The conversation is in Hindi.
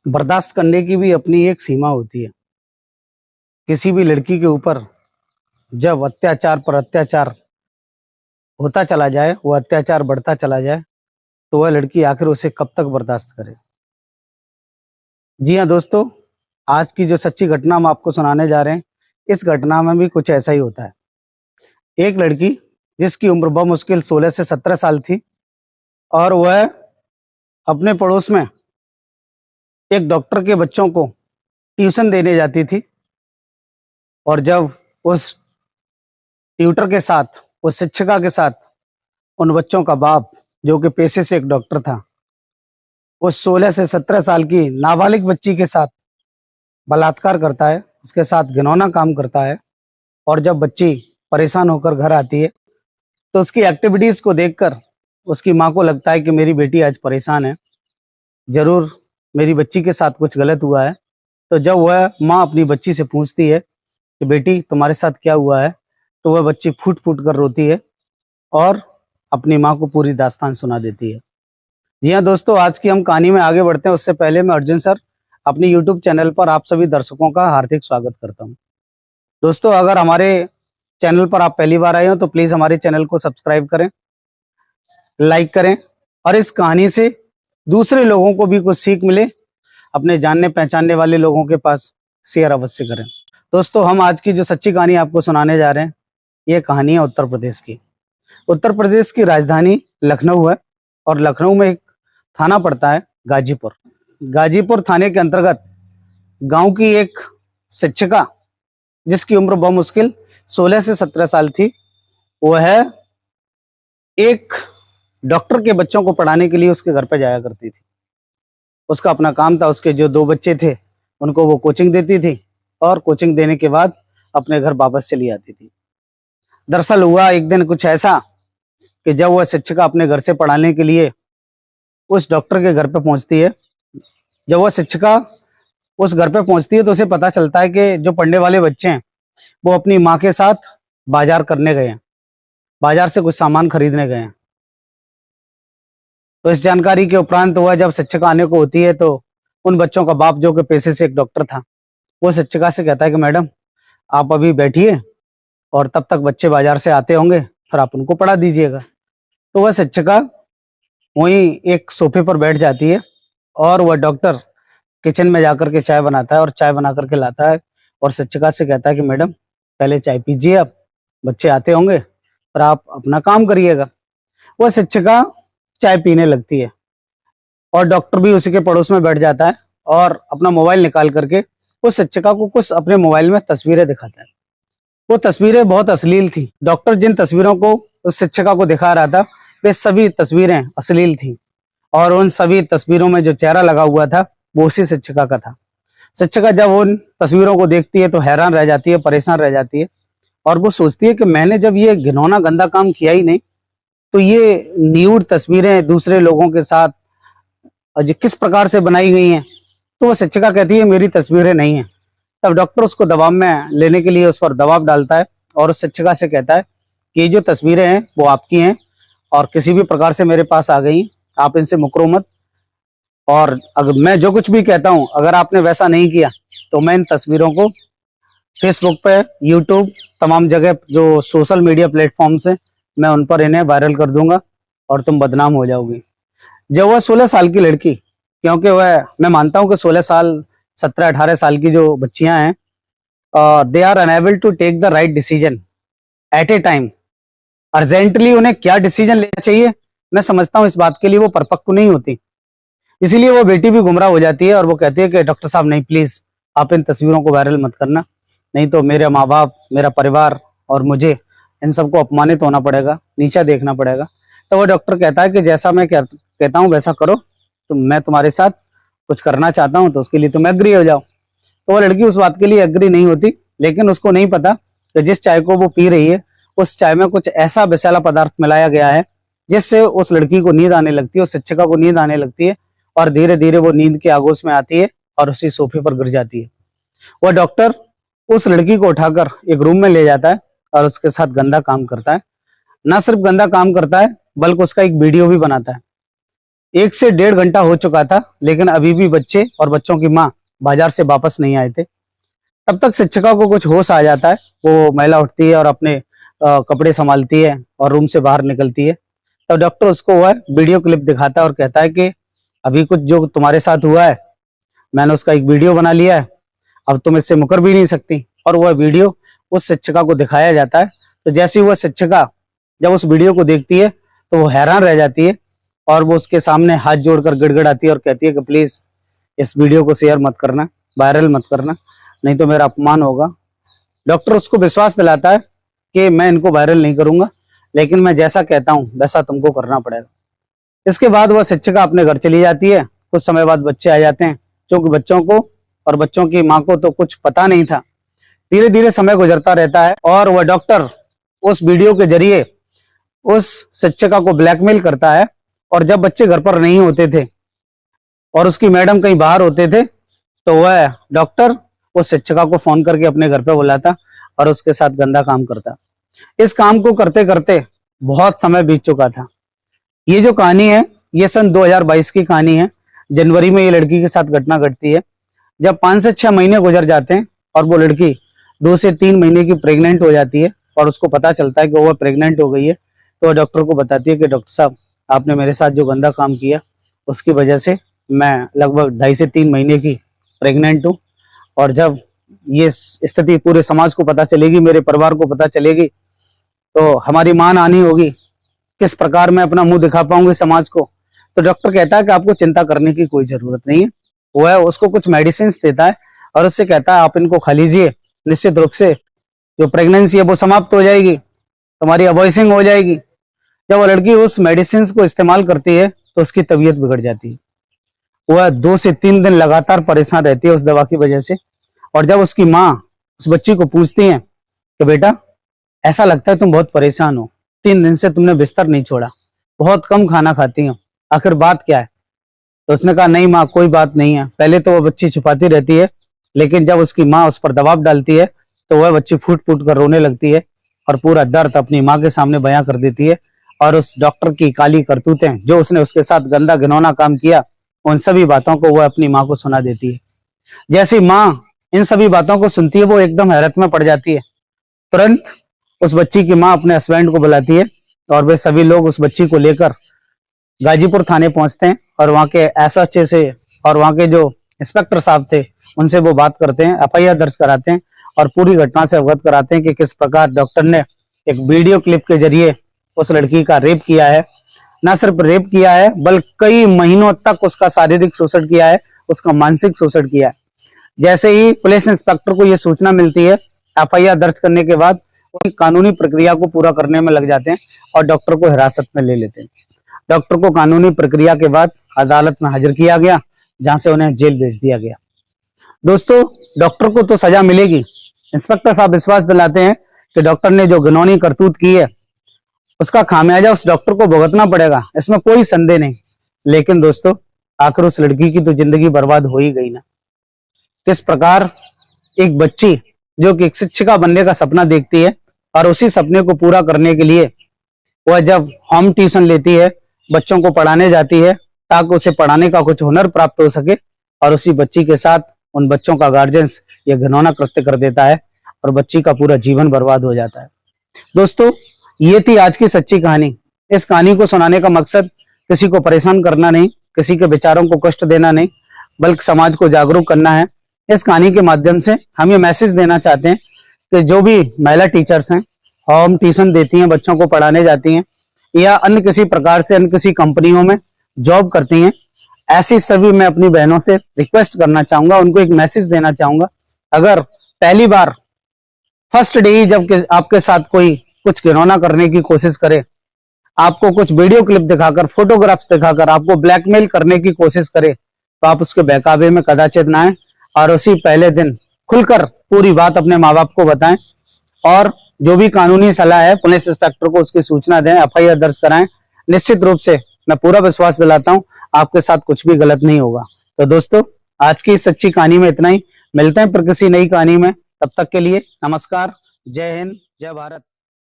बर्दाश्त करने की भी अपनी एक सीमा होती है। किसी भी लड़की के ऊपर जब अत्याचार पर अत्याचार होता चला जाए, वो अत्याचार बढ़ता चला जाए, तो वह लड़की आखिर उसे कब तक बर्दाश्त करे। जी हाँ दोस्तों, आज की जो सच्ची घटना हम आपको सुनाने जा रहे हैं, इस घटना में भी कुछ ऐसा ही होता है। एक लड़की जिसकी उम्र बमुश्किल 16 से 17 साल थी और वह अपने पड़ोस में एक डॉक्टर के बच्चों को ट्यूशन देने जाती थी। और जब उस ट्यूटर के साथ, उस शिक्षिका के साथ, उन बच्चों का बाप, जो कि पेशे से एक डॉक्टर था, उस 16 से 17 साल की नाबालिग बच्ची के साथ बलात्कार करता है, उसके साथ घिनौना काम करता है। और जब बच्ची परेशान होकर घर आती है, तो उसकी एक्टिविटीज को देखकर उसकी माँ को लगता है कि मेरी बेटी आज परेशान है, जरूर मेरी बच्ची के साथ कुछ गलत हुआ है। तो जब वह माँ अपनी बच्ची से पूछती है कि बेटी तुम्हारे साथ क्या हुआ है, तो वह बच्ची फूट फूट कर रोती है और अपनी माँ को पूरी दास्तान सुना देती है। जी हाँ दोस्तों, आज की हम कहानी में आगे बढ़ते हैं उससे पहले मैं अर्जुन सर अपने यूट्यूब चैनल पर आप सभी दर्शकों का हार्दिक स्वागत करता हूँ। दोस्तों, अगर हमारे चैनल पर आप पहली बार आए हो तो प्लीज हमारे चैनल को सब्सक्राइब करें, लाइक करें और इस कहानी से दूसरे लोगों को भी कुछ सीख मिले, अपने जानने पहचानने वाले लोगों के पास शेयर अवश्य करें। दोस्तों, हम आज की जो सच्ची कहानी आपको सुनाने जा रहे हैं, ये कहानी है उत्तर प्रदेश की। उत्तर प्रदेश की राजधानी लखनऊ है और लखनऊ में एक थाना पड़ता है गाजीपुर। गाजीपुर थाने के अंतर्गत गांव की एक शिक्षिका, जिसकी उम्र बमुश्किल 16 से 17 साल थी, वह एक डॉक्टर के बच्चों को पढ़ाने के लिए उसके घर पे जाया करती थी। उसका अपना काम था, उसके जो 2 बच्चे थे उनको वो कोचिंग देती थी और कोचिंग देने के बाद अपने घर वापस चली आती थी। दरअसल हुआ एक दिन कुछ ऐसा कि जब वह शिक्षिका अपने घर से पढ़ाने के लिए उस डॉक्टर के घर पे पहुंचती है, जब वह शिक्षिका उस घर पे पहुंचती है तो उसे पता चलता है कि जो पढ़ने वाले बच्चे हैं वो अपनी माँ के साथ बाजार करने गए हैं, बाजार से कुछ सामान खरीदने गए हैं। तो इस जानकारी के उपरांत वह जब शिक्षिका आने को होती है तो उन बच्चों का बाप, जो कि पेशे से एक डॉक्टर था, वो शिक्षिका से कहता है कि मैडम आप अभी बैठिए और तब तक बच्चे बाजार से आते होंगे, फिर आप उनको पढ़ा दीजिएगा। तो वह शिक्षिका वहीं एक सोफे पर बैठ जाती है और वह डॉक्टर किचन में जाकर के चाय बनाता है और चाय बना करके लाता है और शिक्षिका से कहता है कि मैडम पहले चाय पीजिए, आप बच्चे आते होंगे, फिर आप अपना काम करिएगा। वह शिक्षिका चाय पीने लगती है और डॉक्टर भी उसी के पड़ोस में बैठ जाता है और अपना मोबाइल निकाल करके उस शिक्षिका को कुछ अपने मोबाइल में तस्वीरें दिखाता है। वो तस्वीरें बहुत अश्लील थी। डॉक्टर जिन तस्वीरों को उस शिक्षिका को दिखा रहा था, वे सभी तस्वीरें अश्लील थी और उन सभी तस्वीरों में जो चेहरा लगा हुआ था वो उसी शिक्षिका का था। शिक्षिका जब उन तस्वीरों को देखती है तो हैरान रह जाती है, परेशान रह जाती है और वो सोचती है कि मैंने जब ये घिनौना गंदा काम किया ही नहीं, तो ये न्यूड तस्वीरें दूसरे लोगों के साथ जो किस प्रकार से बनाई गई हैं। तो वो शिक्षिका कहती है मेरी तस्वीरें नहीं है। तब डॉक्टर उसको दबाव में लेने के लिए उस पर दबाव डालता है और उस शिक्षिका से कहता है कि ये जो तस्वीरें हैं वो आपकी हैं और किसी भी प्रकार से मेरे पास आ गई, आप इनसे मुकरो मत। और अगर मैं जो कुछ भी कहता हूं, अगर आपने वैसा नहीं किया तो मैं इन तस्वीरों को फेसबुक पे, यूट्यूब, तमाम जगह जो सोशल मीडिया प्लेटफॉर्म्स हैं, मैं उन पर इन्हें वायरल कर दूंगा और तुम बदनाम हो जाओगी। जब वह 16 साल की लड़की, क्योंकि वह, मैं मानता हूं कि 16 साल, 17-18 साल की जो बच्चियां हैं, they are unable to take the right decision at a time. Urgently उन्हें क्या डिसीजन लेना चाहिए, मैं समझता हूं इस बात के लिए वो परिपक्व नहीं होती। इसीलिए वो बेटी भी गुमराह हो जाती है और वो कहती है कि डॉक्टर साहब नहीं, प्लीज आप इन तस्वीरों को वायरल मत करना, नहीं तो मेरे माँ बाप, मेरा परिवार और मुझे इन सबको अपमानित होना पड़ेगा, नीचा देखना पड़ेगा। तो वो डॉक्टर कहता है कि जैसा मैं कहता हूँ वैसा करो, तो मैं तुम्हारे साथ कुछ करना चाहता हूँ तो उसके लिए तुम एग्री हो जाओ। तो वो लड़की उस बात के लिए एग्री नहीं होती, लेकिन उसको नहीं पता कि जिस चाय को वो पी रही है उस चाय में कुछ ऐसा विषैला पदार्थ मिलाया गया है जिससे उस लड़की को नींद आने लगती है, उस शिक्षिका को नींद आने लगती है और धीरे धीरे वो नींद के आगोश में आती है और उसी सोफे पर गिर जाती है। वह डॉक्टर उस लड़की को उठाकर एक रूम में ले जाता है और उसके साथ गंदा काम करता है। ना सिर्फ गंदा काम करता है बल्कि उसका एक वीडियो भी बनाता है 1 से 1.5 घंटा हो चुका था, लेकिन अभी भी बच्चे और बच्चों की माँ बाजार से वापस नहीं आए थे। तब तक शिक्षिका को कुछ होश आ जाता है। वो महिला उठती है और अपने कपड़े संभालती है और रूम से बाहर निकलती है। तब डॉक्टर उसको वह वीडियो क्लिप दिखाता है और कहता है कि अभी कुछ जो तुम्हारे साथ हुआ है, मैंने उसका एक वीडियो बना लिया है, अब तुम इससे मुकर भी नहीं सकती। और वह वीडियो उस शिक्षिका को दिखाया जाता है। तो जैसे ही वह शिक्षिका जब उस वीडियो को देखती है तो वो हैरान रह जाती है और वो उसके सामने हाथ जोड़कर गिड़गिड़ाती है और कहती है कि प्लीज इस वीडियो को शेयर मत करना, वायरल मत करना, नहीं तो मेरा अपमान होगा। डॉक्टर उसको विश्वास दिलाता है कि मैं इनको वायरल नहीं करूंगा, लेकिन मैं जैसा कहता हूं वैसा तुमको करना पड़ेगा। इसके बाद वह शिक्षिका अपने घर चली जाती है। कुछ समय बाद बच्चे आ जाते हैं, क्योंकि बच्चों को और बच्चों की माँ को तो कुछ पता नहीं था। धीरे धीरे समय गुजरता रहता है और वह डॉक्टर उस वीडियो के जरिए उस शिक्षिका को ब्लैकमेल करता है। और जब बच्चे घर पर नहीं होते थे और उसकी मैडम कहीं बाहर होते थे, तो वह डॉक्टर उस शिक्षिका को फोन करके अपने घर पे बुलाता और उसके साथ गंदा काम करता। इस काम को करते करते बहुत समय बीत चुका था। ये जो कहानी है ये सन 2022 की कहानी है। जनवरी में ये लड़की के साथ घटना घटती है। जब 5 से 6 महीने गुजर जाते हैं और वो लड़की 2 से 3 महीने की प्रेग्नेंट हो जाती है और उसको पता चलता है कि वो प्रेग्नेंट हो गई है, तो वो डॉक्टर को बताती है कि डॉक्टर साहब, आपने मेरे साथ जो गंदा काम किया उसकी वजह से मैं लगभग 2.5 से 3 महीने की प्रेग्नेंट हूँ, और जब ये स्थिति पूरे समाज को पता चलेगी, मेरे परिवार को पता चलेगी, तो हमारी मान आनी होगी, किस प्रकार मैं अपना मुंह दिखा पाऊंगी समाज को। तो डॉक्टर कहता है कि आपको चिंता करने की कोई जरूरत नहीं है। वह उसको कुछ मेडिसिन देता है और उससे कहता है आप इनको खा लीजिए, निश्चित रूप से जो प्रेगनेंसी है वो समाप्त हो जाएगी, तुम्हारी अवॉइसिंग हो जाएगी। जब वो लड़की उस मेडिसिन को इस्तेमाल करती है तो उसकी तबीयत बिगड़ जाती है। वह 2 से 3 दिन लगातार परेशान रहती है उस दवा की वजह से। और जब उसकी माँ उस बच्ची को पूछती है कि बेटा, ऐसा लगता है तुम बहुत परेशान हो, 3 दिन से तुमने बिस्तर नहीं छोड़ा, बहुत कम खाना खाती हो, आखिर बात क्या है? तो उसने कहा नहीं माँ, कोई बात नहीं है। पहले तो वो बच्ची छुपाती रहती है, लेकिन जब उसकी माँ उस पर दबाव डालती है तो वह बच्ची फूट फूट कर रोने लगती है और पूरा दर्द अपनी माँ के सामने बयां कर देती है। और उस डॉक्टर की काली करतूतें, जो उसने उसके साथ गंदा घिनौना काम किया, उन सभी बातों को वह अपनी माँ को सुना देती है। जैसी माँ इन सभी बातों को सुनती है वो एकदम हैरत में पड़ जाती है। तुरंत उस बच्ची की माँ अपने हस्बैंड को बुलाती है और वे सभी लोग उस बच्ची को लेकर गाजीपुर थाने पहुंचते हैं और वहां के एसएचओ से और वहां के जो इंस्पेक्टर साहब थे उनसे वो बात करते हैं, एफआईआर दर्ज कराते हैं और पूरी घटना से अवगत कराते हैं कि किस प्रकार डॉक्टर ने एक वीडियो क्लिप के जरिए उस लड़की का रेप किया है। न सिर्फ रेप किया है बल्कि कई महीनों तक उसका शारीरिक शोषण किया है, उसका मानसिक शोषण किया है। जैसे ही पुलिस इंस्पेक्टर को यह सूचना मिलती है, एफआईआर दर्ज करने के बाद वो कानूनी प्रक्रिया को पूरा करने में लग जाते हैं और डॉक्टर को हिरासत में ले लेते हैं। डॉक्टर को कानूनी प्रक्रिया के बाद अदालत में हाजिर किया गया, जहां से उन्हें जेल भेज दिया गया। दोस्तों, डॉक्टर को तो सजा मिलेगी। इंस्पेक्टर साहब विश्वास दिलाते हैं कि डॉक्टर ने जो घिनौनी करतूत की है उसका खामियाजा उस डॉक्टर को भुगतना पड़ेगा, इसमें कोई संदेह नहीं। लेकिन दोस्तों, आखिर उस लड़की की तो जिंदगी बर्बाद हो ही गई ना। किस प्रकार एक बच्ची जो कि एक शिक्षिका बनने का सपना देखती है और उसी सपने को पूरा करने के लिए वह जब होम ट्यूशन लेती है, बच्चों को पढ़ाने जाती है ताकि उसे पढ़ाने का कुछ हुनर प्राप्त हो सके, और उसी बच्ची के साथ उन बच्चों का गार्जियंस यह घिनौना कृत्य कर देता है और बच्ची का पूरा जीवन बर्बाद हो जाता है। दोस्तों, ये थी आज की सच्ची कहानी। इस कहानी को सुनाने का मकसद किसी को परेशान करना नहीं, किसी के विचारों को कष्ट देना नहीं, बल्कि समाज को जागरूक करना है। इस कहानी के माध्यम से हम ये मैसेज देना चाहते हैं कि जो भी महिला टीचर्स हैं, होम ट्यूशन देती हैं, बच्चों को पढ़ाने जाती हैं, या अन्य किसी प्रकार से अन्य किसी कंपनियों में जॉब करती हैं, ऐसी सभी मैं अपनी बहनों से रिक्वेस्ट करना चाहूंगा, उनको एक मैसेज देना चाहूंगा। अगर पहली बार फर्स्ट डे ही जब आपके साथ कोई कुछ घिनौना करने की कोशिश करे, आपको कुछ वीडियो क्लिप दिखाकर, फोटोग्राफ्स दिखाकर आपको ब्लैकमेल करने की कोशिश करे, तो आप उसके बहकावे में कदाचित ना आए और उसी पहले दिन खुलकर पूरी बात अपने माँ बाप को बताएं और जो भी कानूनी सलाह है पुलिस इंस्पेक्टर को उसकी सूचना दें, एफआईआर दर्ज कराएं। निश्चित रूप से मैं पूरा विश्वास दिलाता हूं आपके साथ कुछ भी गलत नहीं होगा। तो दोस्तों, आज की इस सच्ची कहानी में इतना ही। मिलते हैं फिर किसी नई कहानी में, तब तक के लिए नमस्कार, जय हिंद, जय भारत।